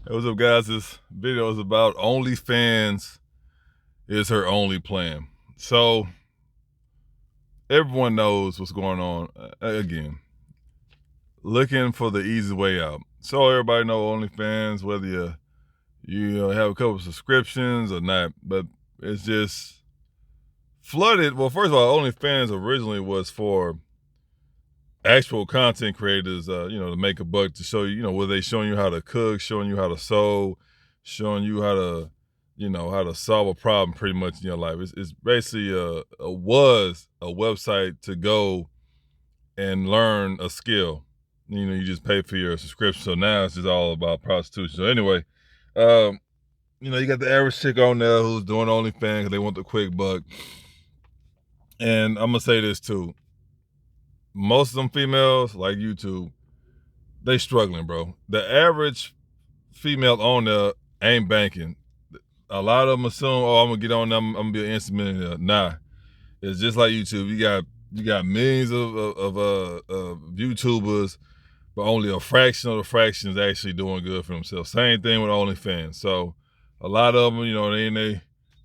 Hey, what's up, guys? This video is about OnlyFans is her only plan. So everyone knows what's going on. Again, looking for the easy way out. So everybody know OnlyFans, whether you have a couple of subscriptions or not, but it's just flooded. Well, first of all, OnlyFans originally was for actual content creators, to make a buck, to show you, where they showing you how to cook, showing you how to sew, showing you how to, how to solve a problem pretty much in your life. It's basically was a website to go and learn a skill. You just pay for your subscription. So now it's just all about prostitution. So anyway, um, you got the average chick on there who's doing OnlyFans because they want the quick buck. And I'm gonna say this too. Most of them females, like YouTube, they struggling, bro. The average female on there ain't banking. A lot of them assume, oh, I'm gonna get on them, I'm gonna be an instant millionaire. Nah, it's just like YouTube. You got millions of YouTubers, but only a fraction of the fraction is actually doing good for themselves. Same thing with OnlyFans. So a lot of them,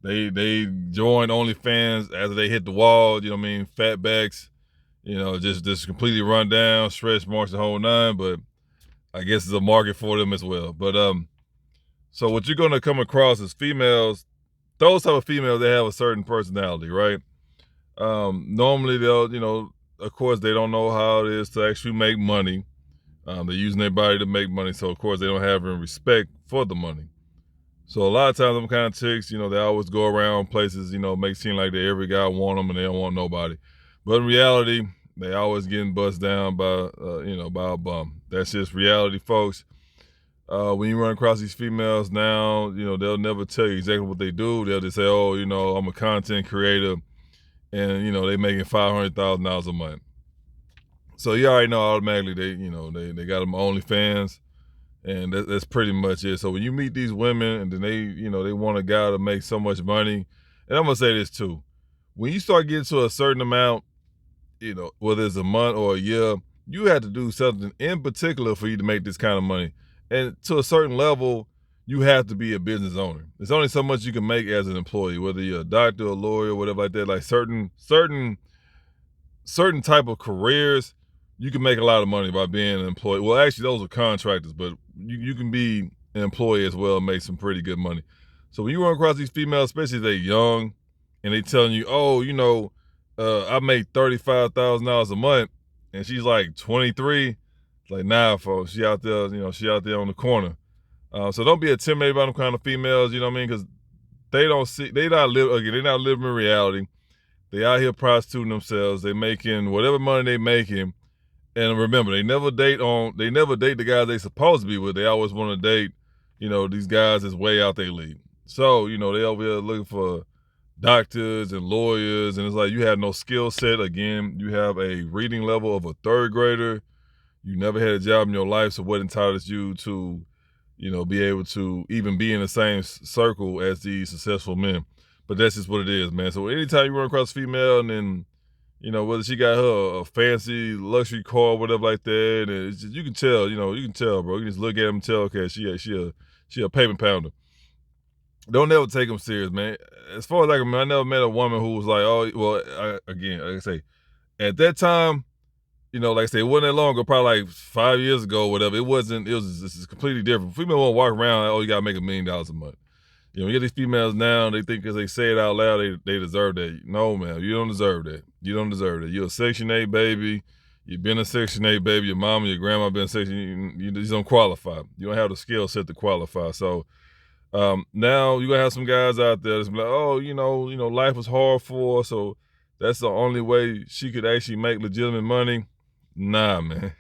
they join OnlyFans after they hit the wall. You know what I mean? Fatbacks. Just completely run down, stretch marks, the whole nine. But I guess there's a market for them as well. But so what you're gonna come across is females, those type of females, they have a certain personality, right? Normally they'll, of course they don't know how it is to actually make money. They're using their body to make money, so of course they don't have any respect for the money. So a lot of times them kind of chicks, they always go around places, make it seem like they every guy want them and they don't want nobody. But in reality, they always getting bust down by a bum. That's just reality, folks. When you run across these females now, they'll never tell you exactly what they do. They'll just say, oh, I'm a content creator and, they making $500,000 a month. So you already know automatically they got them OnlyFans, and that's pretty much it. So when you meet these women and then they want a guy to make so much money, and I'm gonna say this too, when you start getting to a certain amount, whether it's a month or a year, you have to do something in particular for you to make this kind of money. And to a certain level, you have to be a business owner. There's only so much you can make as an employee, whether you're a doctor, a lawyer, whatever like that. Like certain type of careers, you can make a lot of money by being an employee. Well, actually, those are contractors, but you can be an employee as well and make some pretty good money. So when you run across these females, especially if they're young, and they telling you, oh, I make $35,000 a month, and she's like 23. It's like, nah, folks, she out there, she out there on the corner. So don't be intimidated by them kind of females, you know what I mean? Because they're not living in reality. They out here prostituting themselves. They making whatever money they making. And remember, they never date the guys they supposed to be with. They always want to date, these guys that's way out their league. So, they over here looking for doctors and lawyers, and it's like you have no skill set. Again, you have a reading level of a third grader. You never had a job in your life, so what entitles you to, be able to even be in the same circle as these successful men? But that's just what it is, man. So anytime you run across a female, and then, whether she got her a fancy luxury car or whatever like that, and it's just, you can tell, bro. You can just look at them and tell, okay, she a payment pounder. Don't ever take them serious, man. As far as I never met a woman who was like, oh, well, again, like I say, at that time, like I said, it wasn't that long ago, probably like 5 years ago, whatever. It was just completely different. Female won't walk around like, oh, you gotta make $1 million a month. You get these females now, they think because they say it out loud, they deserve that. No, man, you don't deserve that. You don't deserve that. You're a Section 8 baby. You've been a Section 8 baby. Your mama, your grandma been Section 8. You just don't qualify. You don't have the skill set to qualify. So now you're going to have some guys out there that's like, oh, life was hard for her, so that's the only way she could actually make legitimate money. Nah, man.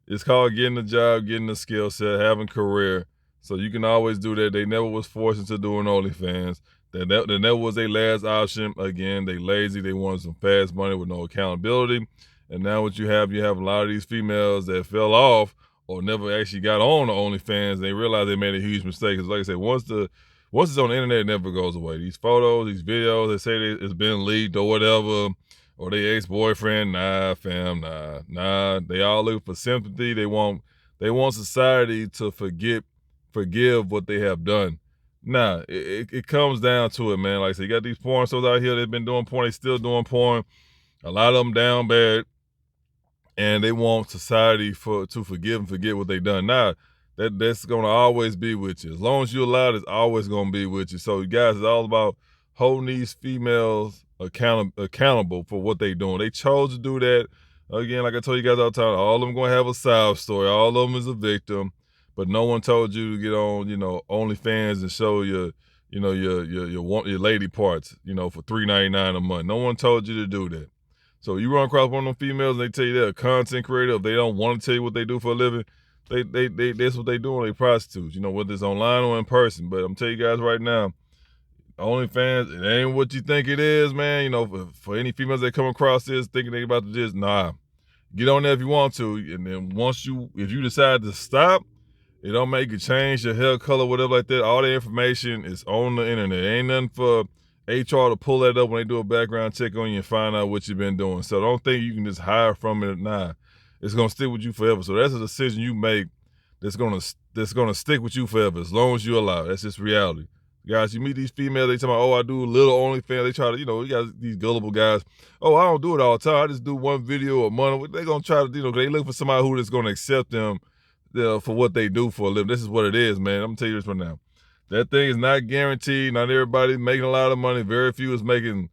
It's called getting a job, getting a skill set, having a career. So you can always do that. They never was forced into doing OnlyFans. That never was their last option. Again, they lazy. They wanted some fast money with no accountability. And now what you have a lot of these females that fell off or never actually got on the OnlyFans. They realize they made a huge mistake. Because like I said, once it's on the internet, it never goes away. These photos, these videos, they say it's been leaked or whatever, or they ex-boyfriend. Nah, fam, nah. They all looking for sympathy. They want society to forget forgive what they have done. Nah, it comes down to it, man. Like I said, you got these porn stars out here, they've been doing porn, they still doing porn. A lot of them down bad, and they want society to forgive and forget what they done. Now, that's gonna always be with you. As long as you're allowed, it's always gonna be with you. So, you guys, it's all about holding these females accountable for what they doing. They chose to do that. Again, like I told you guys all the time, all of them gonna have a side story. All of them is a victim, but no one told you to get on, OnlyFans and show your lady parts, for $3.99 a month. No one told you to do that. So you run across one of them females and they tell you they're a content creator, if they don't want to tell you what they do for a living, they that's what they do. They prostitutes, whether it's online or in person. But I'm telling you guys right now, OnlyFans, it ain't what you think it is, man. For any females that come across this thinking they about to just, nah, get on there if you want to. And then if you decide to stop, it don't make you change your hair color, whatever like that. All the information is on the internet. Ain't nothing for HR to pull that up when they do a background check on you and find out what you've been doing. So don't think you can just hide from it. Nah, it's gonna stick with you forever. So that's a decision you make that's gonna stick with you forever as long as you allow it. That's just reality. Guys, you meet these females, they talk about, oh, I do a little OnlyFans. They try to, you got these gullible guys. Oh, I don't do it all the time. I just do one video a month. They're gonna try to, they look for somebody who is gonna accept them for what they do for a living. This is what it is, man. I'm gonna tell you this right now. That thing is not guaranteed. Not everybody's making a lot of money. Very few is making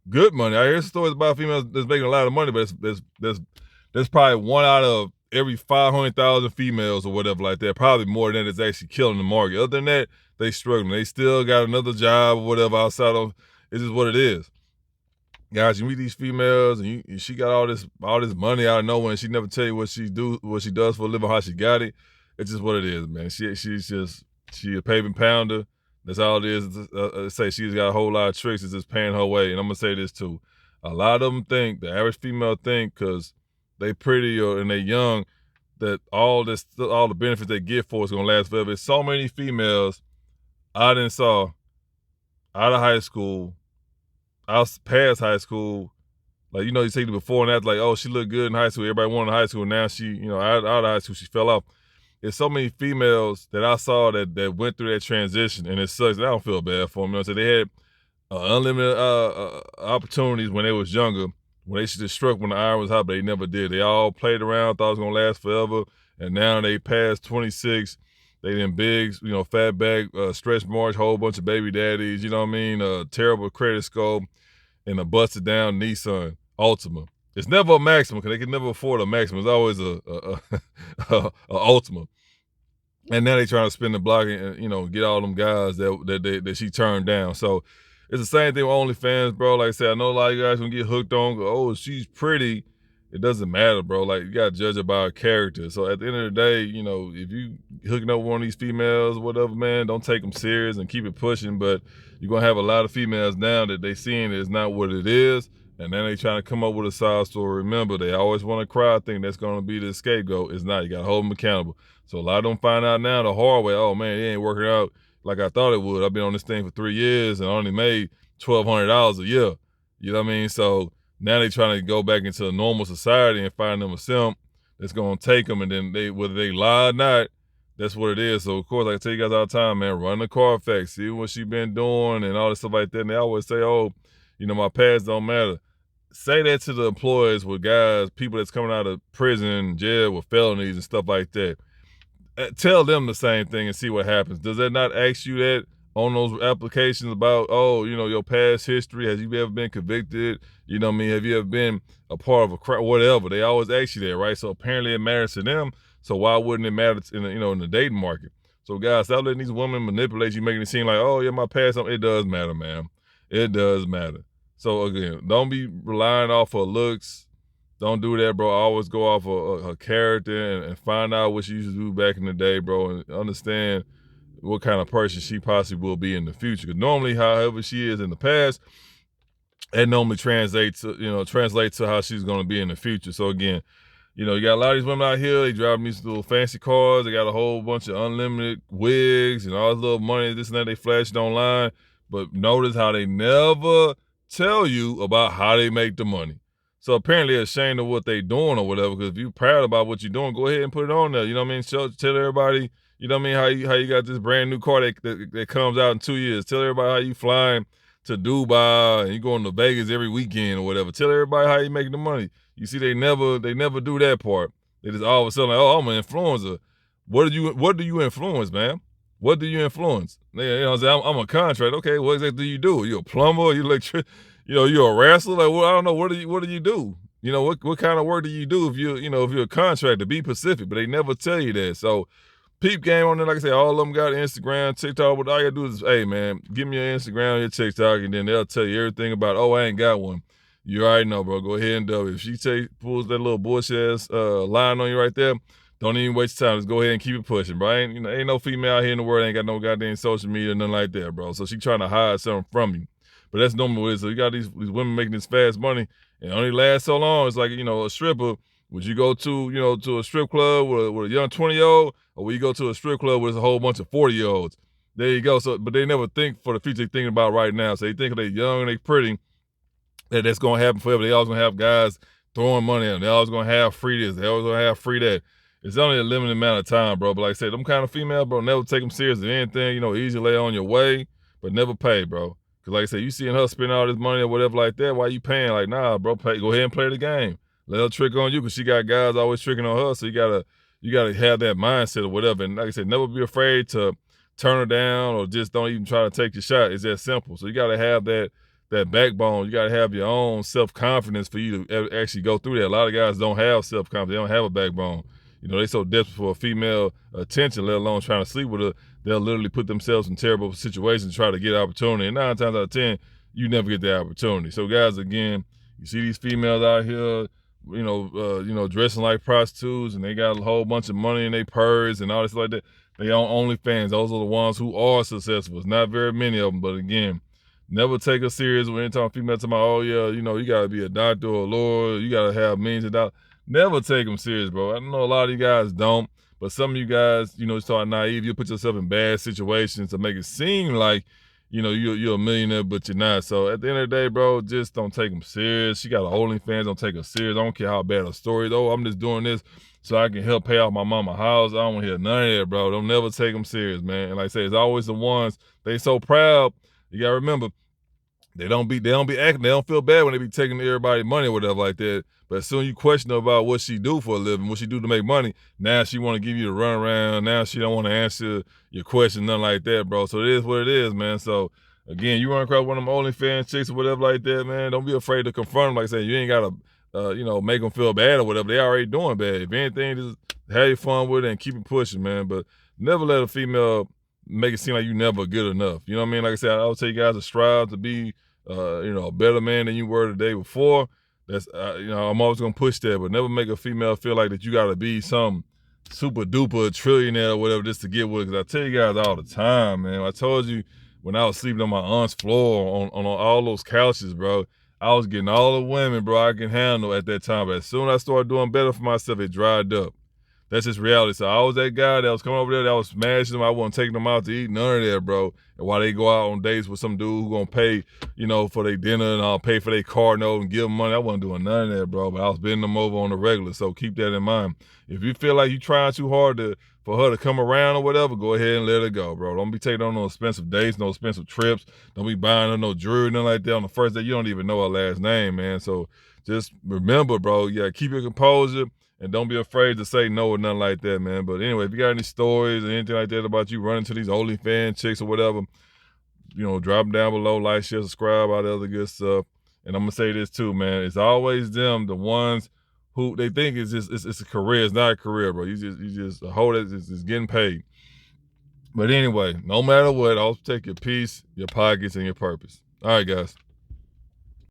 good money. I hear stories about females that's making a lot of money, but there's probably one out of every 500,000 females or whatever like that. Probably more than that is actually killing the market. Other than that, they struggling. They still got another job or whatever outside of. It's just what it is. Guys, you meet these females and she got all this money out of nowhere and she never tell you what she does for a living, how she got it. It's just what it is, man. She a paving pounder. That's all it is. Say she's got a whole lot of tricks. It's just paying her way. And I'm gonna say this too. A lot of them think, the average female think, because they pretty and they young, that all the benefits they get for is gonna last forever. There's so many females I done saw out of high school, out past high school. Like, you see the before and after, like, oh, she looked good in high school. Everybody wanted high school. Now she, out of high school, she fell off. There's so many females that I saw that went through that transition, and it sucks. I don't feel bad for them. So they had unlimited opportunities when they was younger, when they should have struck when the iron was hot, but they never did. They all played around, thought it was gonna last forever, and now they past 26. They them big, fat back, stretch marks, whole bunch of baby daddies. You know what I mean? Terrible credit score, and a busted down Nissan Altima. It's never a Maxima because they can never afford a Maxima. It's always a Altima. And now they trying to spin the block and get all them guys that she turned down. So it's the same thing with OnlyFans, bro. Like I said, I know a lot of you guys gonna get hooked on. Oh, she's pretty. It doesn't matter, bro. Like, you gotta judge her by her character. So at the end of the day, if you hooking up with one of these females, whatever, man, don't take them serious and keep it pushing. But you're gonna have a lot of females now that they seeing it's not what it is. And then they trying to come up with a side story. Remember, they always want to cry think that's going to be the scapegoat. It's not. You got to hold them accountable. So a lot of them find out now the hard way. Oh, man, it ain't working out like I thought it would. I've been on this thing for 3 years and only made $1,200 a year. You know what I mean? So now they trying to go back into a normal society and find them a simp that's going to take them. And then whether they lie or not, that's what it is. So, of course, like I tell you guys all the time, man, run the Carfax, see what she been doing and all this stuff like that. And they always say, oh, my past don't matter. Say that to the employers with guys, people that's coming out of prison, jail with felonies and stuff like that. Tell them the same thing and see what happens. Does that not ask you that on those applications about, oh, your past history? Has you ever been convicted? You know what I mean? Have you ever been a part of a crime? Whatever. They always ask you that, right? So apparently it matters to them. So why wouldn't it matter in the dating market? So guys, stop letting these women manipulate you, making it seem like, oh yeah, my past. It does matter, man. It does matter. So again, don't be relying off of looks. Don't do that, bro. Always go off of her character and find out what she used to do back in the day, bro, and understand what kind of person she possibly will be in the future. Because normally, however she is in the past, it normally translates to how she's going to be in the future. So again, you got a lot of these women out here, they driving these little fancy cars. They got a whole bunch of unlimited wigs and all this little money, this and that they flashed online. But notice how they never tell you about how they make the money. So apparently they're ashamed of what they doing or whatever, because if you're proud about what you're doing, go ahead and put it on there. You know what I mean? Tell everybody, You know what I mean? How you got this brand new car that comes out in 2 years. Tell everybody how you flying to Dubai and you going to Vegas every weekend or whatever. Tell everybody how you making the money. You see, they never do that part. They just all of a sudden like, oh, I'm an influencer. What do you influence, man? What do you influence? You know, I'm a contractor. Okay, what exactly do you do? You a plumber? You electric? You know, you a wrestler? Like, well, I don't know. What do you do? You know, what kind of work do you do if you're a contractor? Be Pacific, but they never tell you that. So peep game on there, like I said, all of them got Instagram, TikTok. What all you gotta do is, hey man, give me your Instagram, your TikTok, and then they'll tell you everything about. Oh, I ain't got one. You already know, bro. Go ahead and do it. If she pulls that little bullshit ass line on you right there, don't even waste your time. Just go ahead and keep it pushing, bro. Ain't no female out here in the world ain't got no goddamn social media or nothing like that, bro. So she trying to hide something from you. But that's normal. So you got these women making this fast money, and it only lasts so long. It's like, a stripper. Would you go to a strip club with a young 20-year-old, or will you go to a strip club with a whole bunch of 40-year-olds? There you go. So, but they never think for the future. They thinking about right now. So they think they're young and they pretty, that's gonna happen forever. They always gonna have guys throwing money at them. They always gonna have free this. They always gonna have free that. It's only a limited amount of time, bro. But like I said, them kind of female, bro, never take them serious or anything. Easy lay on your way, but never pay, bro. Cause like I said, you seeing her spend all this money or whatever like that, why you paying? Like, nah, bro, go ahead and play the game. Let her trick on you, cause she got guys always tricking on her. So you gotta have that mindset or whatever. And like I said, never be afraid to turn her down or just don't even try to take your shot. It's that simple. So you gotta have that backbone. You gotta have your own self-confidence for you to actually go through that. A lot of guys don't have self-confidence. They don't have a backbone. They so desperate for a female attention, let alone trying to sleep with her. They'll literally put themselves in terrible situations to try to get opportunity. And 9 times out of 10, you never get the opportunity. So guys, again, you see these females out here, dressing like prostitutes, and they got a whole bunch of money in their purse and all this like that. They on OnlyFans. Those are the ones who are successful. It's not very many of them, but again, never take us serious when anytime female talking about, oh yeah, you gotta be a doctor or a lawyer, you gotta have millions of dollars. Never take them serious, bro. I know a lot of you guys don't, but some of you guys, start naive. You put yourself in bad situations to make it seem like, you're a millionaire, but you're not. So at the end of the day, bro, just don't take them serious. She got an OnlyFans, don't take her serious. I don't care how bad her story is. Oh, I'm just doing this so I can help pay off my mama's house. I don't want to hear none of that, bro. Don't never take them serious, man. And like I say, it's always the ones, they so proud. You gotta remember, they don't be acting. They don't feel bad when they be taking everybody money or whatever like that. But as soon as you question her about what she do for a living, what she do to make money, now she want to give you the runaround. Now she don't want to answer your question, nothing like that, bro. So it is what it is, man. So again, you run across one of them OnlyFans chicks or whatever like that, man. Don't be afraid to confront them. Like I said, you ain't gotta, make them feel bad or whatever. They already doing bad. If anything, just have your fun with it and keep it pushing, man. But never let a female make it seem like you never good enough. You know what I mean? Like I said, I would tell you guys to strive to be, a better man than you were the day before. That's, I'm always gonna push that, but never make a female feel like that you gotta be some super duper trillionaire or whatever just to get with it. Cause I tell you guys all the time, man. I told you when I was sleeping on my aunt's floor on all those couches, bro, I was getting all the women, bro, I can handle at that time. But as soon as I started doing better for myself, it dried up. That's just reality. So I was that guy that was coming over there that was smashing them. I wasn't taking them out to eat, none of that, bro. And while they go out on dates with some dude who gonna pay, for their dinner and I'll pay for their car note and give them money, I wasn't doing none of that, bro. But I was bending them over on the regular. So keep that in mind. If you feel like you trying too hard for her to come around or whatever, go ahead and let her go, bro. Don't be taking her on no expensive dates, no expensive trips. Don't be buying her no jewelry, nothing like that on the first day. You don't even know her last name, man. So just remember, bro, keep your composure. And don't be afraid to say no or nothing like that, man. But anyway, if you got any stories or anything like that about you running to these OnlyFans chicks or whatever, drop them down below, like, share, subscribe, all the other good stuff. And I'm gonna say this too, man. It's always them, the ones who they think it's a career. It's not a career, bro. You just a hoe that is getting paid. But anyway, no matter what, always take your peace, your pockets, and your purpose. All right, guys.